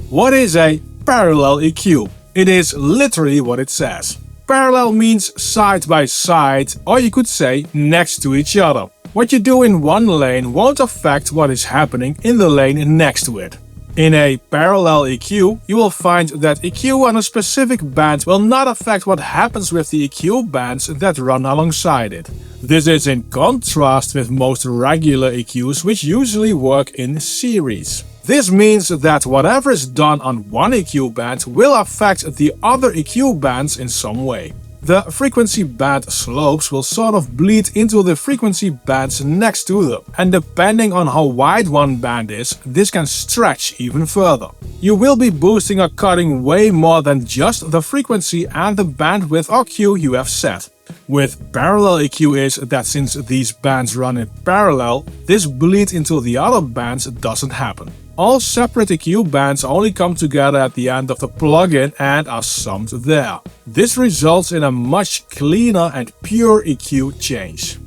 What is a parallel EQ? It is literally what it says. Parallel means side by side, or you could say next to each other. What you do in one lane won't affect what is happening in the lane next to it. In a parallel EQ, you will find that EQ on a specific band will not affect what happens with the EQ bands that run alongside it. This is in contrast with most regular EQs, which usually work in series. This means that whatever is done on one EQ band will affect the other EQ bands in some way. The frequency band slopes will sort of bleed into the frequency bands next to them, and depending on how wide one band is, this can stretch even further. You will be boosting or cutting way more than just the frequency and the bandwidth or Q you have set. With parallel EQ is that since these bands run in parallel, this bleed into the other bands doesn't happen. All separate EQ bands only come together at the end of the plugin and are summed there. This results in a much cleaner and pure EQ change.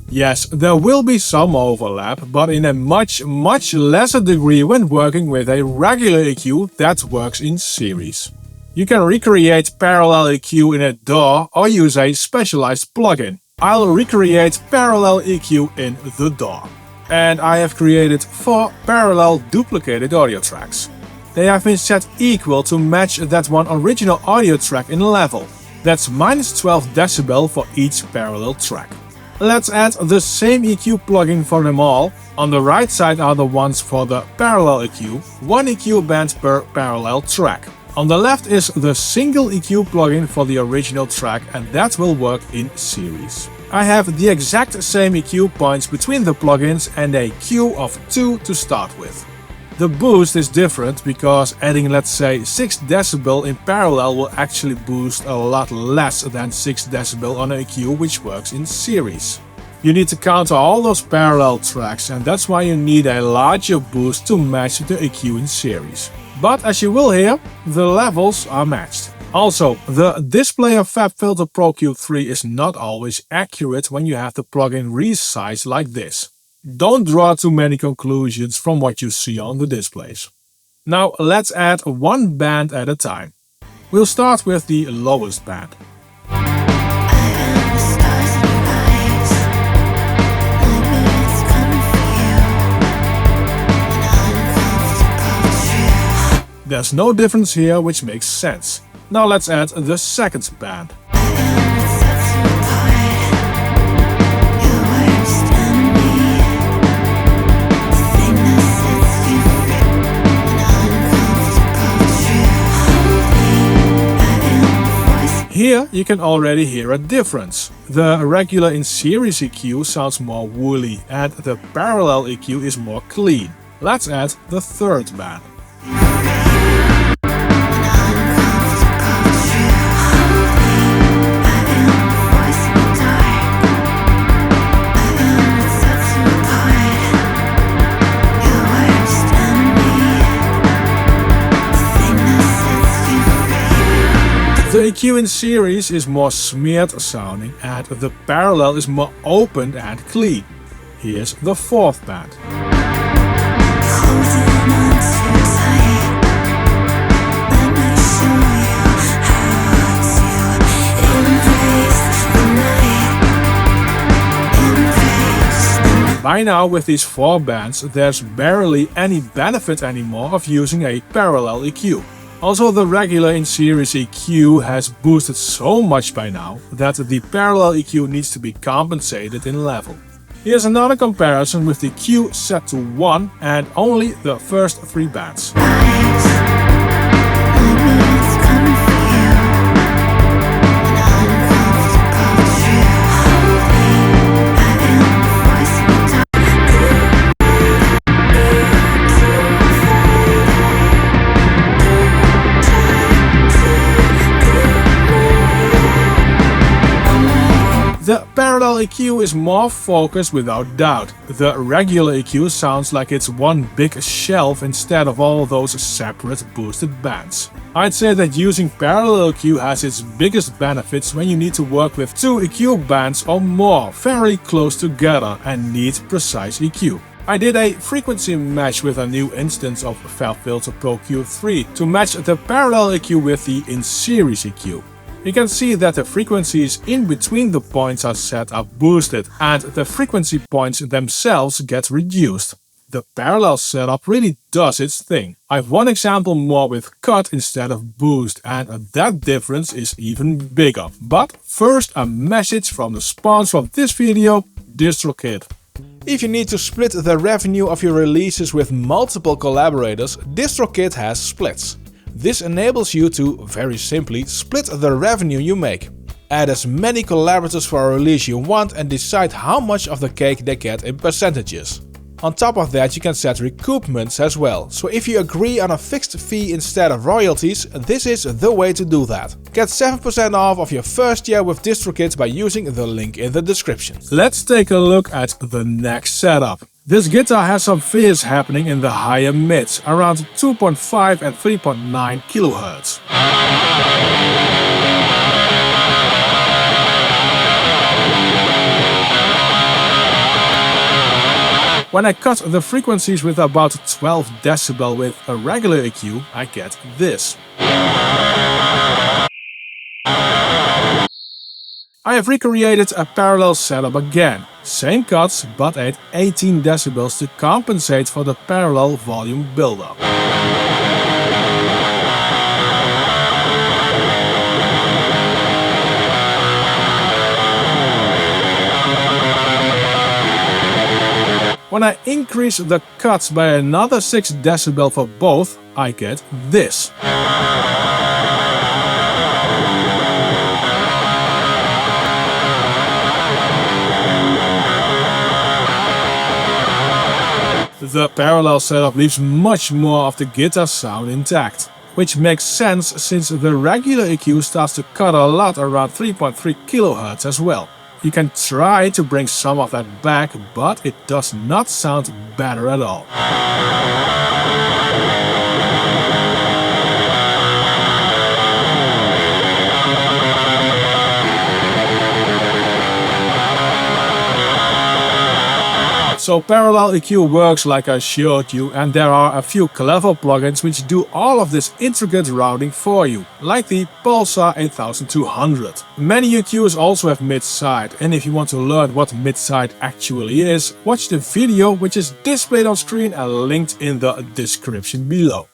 Yes, there will be some overlap, but in a much lesser degree when working with a regular EQ that works in series. You can recreate parallel EQ in a DAW or use a specialized plugin. I'll recreate parallel EQ in the DAW. And I have created 4 parallel duplicated audio tracks. They have been set equal to match that one original audio track in level. That's -12 dB for each parallel track. Let's add the same EQ plugin for them all. On the right side are the ones for the parallel EQ, 1 EQ band per parallel track. On the left is the single EQ plugin for the original track, and that will work in series. I have the exact same EQ points between the plugins and a Q of 2 to start with. The boost is different because adding, let's say, 6 dB in parallel will actually boost a lot less than 6 dB on an EQ which works in series. You need to counter all those parallel tracks, and that's why you need a larger boost to match the EQ in series. But as you will hear, the levels are matched. Also, the display of FabFilter Pro Q3 is not always accurate when you have the plugin resized like this. Don't draw too many conclusions from what you see on the displays. Now let's add one band at a time. We'll start with the lowest band. There's no difference here, which makes sense. Now let's add the second band. Here you can already hear a difference. The regular in-series EQ sounds more woolly and the parallel EQ is more clean. Let's add the third band. The EQ in series is more smeared sounding and the parallel is more open and clean. Here's the fourth band. By now with these 4 bands there's barely any benefit anymore of using a parallel EQ. Also, the regular in-series EQ has boosted so much by now that the parallel EQ needs to be compensated in level. Here's another comparison with the Q set to 1 and only the first 3 bands. The parallel EQ is more focused without doubt. The regular EQ sounds like it's one big shelf instead of all those separate boosted bands. I'd say that using parallel EQ has its biggest benefits when you need to work with 2 EQ bands or more very close together and need precise EQ. I did a frequency match with a new instance of FabFilter Pro Q3 to match the parallel EQ with the in-series EQ. You can see that the frequencies in between the points are set up boosted and the frequency points themselves get reduced. The parallel setup really does its thing. I have one example more with cut instead of boost, and that difference is even bigger. But first, a message from the sponsor of this video, DistroKid. If you need to split the revenue of your releases with multiple collaborators, DistroKid has splits. This enables you to, very simply, split the revenue you make. Add as many collaborators for a release you want and decide how much of the cake they get in percentages. On top of that, you can set recoupments as well, so if you agree on a fixed fee instead of royalties, this is the way to do that. Get 7% off of your first year with DistroKid by using the link in the description. Let's take a look at the next setup. This guitar has some fizz happening in the higher mids, around 2.5 and 3.9 kHz. When I cut the frequencies with about 12 dB with a regular EQ, I get this. I have recreated a parallel setup again. Same cuts, but at 18 dB to compensate for the parallel volume buildup. When I increase the cuts by another 6 dB for both, I get this. The parallel setup leaves much more of the guitar sound intact, which makes sense since the regular EQ starts to cut a lot around 3.3 kHz as well. You can try to bring some of that back, but it does not sound better at all. So parallel EQ works like I showed you, and there are a few clever plugins which do all of this intricate routing for you, like the Pulsar 8200. Many EQs also have mid-side, and if you want to learn what mid-side actually is, watch the video which is displayed on screen and linked in the description below.